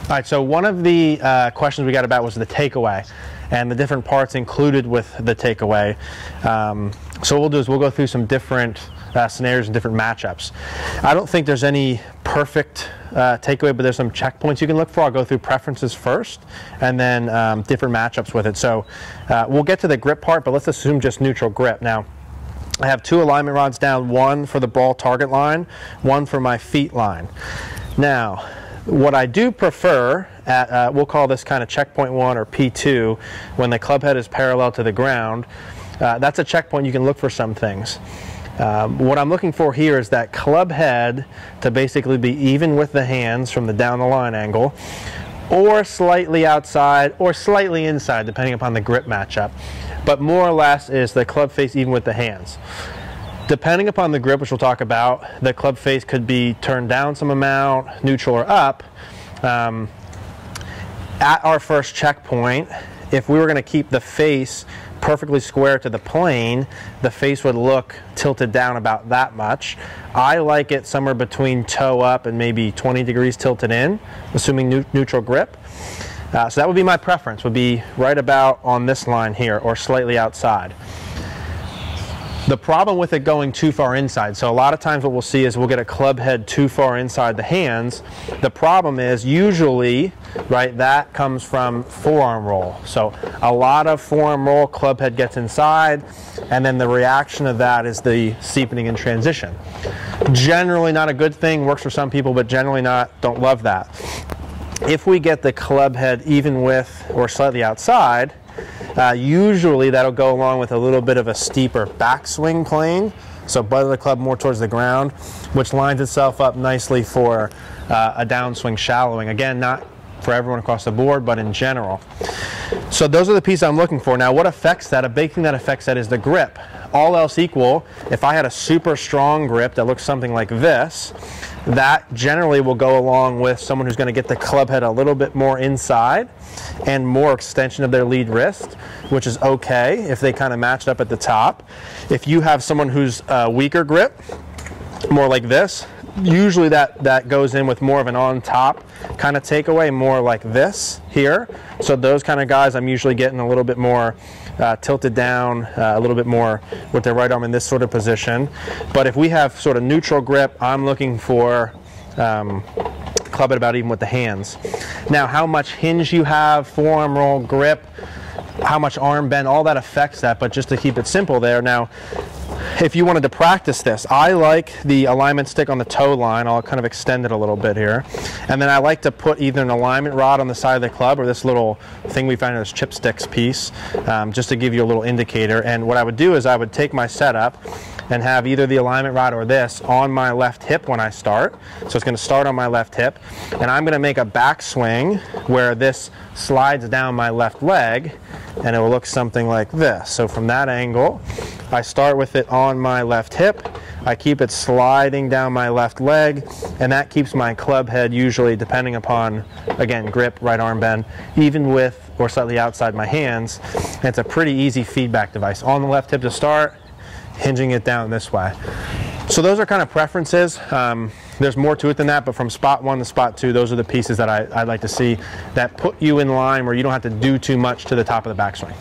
All right, so one of the questions we got about was the takeaway and the different parts included with the takeaway. So what we'll do is we'll go through some different scenarios and different matchups. I don't think there's any perfect takeaway, but there's some checkpoints you can look for. I'll go through preferences first and then different matchups with it. So we'll get to the grip part, but let's assume just neutral grip. Now, I have two alignment rods down, one for the ball target line, one for my feet line. Now, what I do prefer at, we'll call this kind of checkpoint 1 or P2, when the club head is parallel to the ground, that's a checkpoint you can look for some things. What I'm looking for here is that club head to basically be even with the hands from the down the line angle, or slightly outside or slightly inside depending upon the grip matchup. But more or less is the club face even with the hands. Depending upon the grip, which we'll talk about, the club face could be turned down some amount, neutral or up. At our first checkpoint, if we were going to keep the face perfectly square to the plane, the face would look tilted down about that much. I like it somewhere between toe up and maybe 20 degrees tilted in, assuming neutral grip. So that would be my preference, would be right about on this line here or slightly outside. The problem with it going too far inside, so a lot of times what we'll see is we'll get a club head too far inside the hands. The problem is usually, right, that comes from forearm roll. So a lot of forearm roll, club head gets inside, and then the reaction of that is the steepening in transition. Generally not a good thing, works for some people, but generally don't love that. If we get the club head even with or slightly outside, usually that'll go along with a little bit of a steeper backswing plane, so butt of the club more towards the ground, which lines itself up nicely for a downswing shallowing. Again, not for everyone across the board, but in general. So those are the pieces I'm looking for. Now what affects that? A big thing that affects that is the grip. All else equal, if I had a super strong grip that looks something like this, that generally will go along with someone who's going to get the club head a little bit more inside and more extension of their lead wrist, which is okay if they kind of matched up at the top. If you have someone who's a weaker grip, more like this, usually that goes in with more of an on top kind of takeaway, more like this here. So those kind of guys, I'm usually getting a little bit more tilted down, a little bit more with their right arm in this sort of position. But if we have sort of neutral grip, I'm looking for club it about even with the hands. Now how much hinge you have, forearm roll, grip, how much arm bend, all that affects that, but just to keep it simple there. Now if you wanted to practice this, I like the alignment stick on the toe line. I'll kind of extend it a little bit here. And then I like to put either an alignment rod on the side of the club or this little thing we find in this chipsticks piece, just to give you a little indicator. And what I would do is I would take my setup and have either the alignment rod or this on my left hip when I start. So it's going to start on my left hip. And I'm going to make a backswing where this slides down my left leg, and it will look something like this. So from that angle, I start with it on my left hip, I keep it sliding down my left leg, and that keeps my club head usually, depending upon, again, grip, right arm bend, even with or slightly outside my hands. And it's a pretty easy feedback device. On the left hip to start, hinging it down this way. So those are kind of preferences. There's more to it than that, but from spot 1 to spot 2, those are the pieces that I'd like to see that put you in line where you don't have to do too much to the top of the backswing.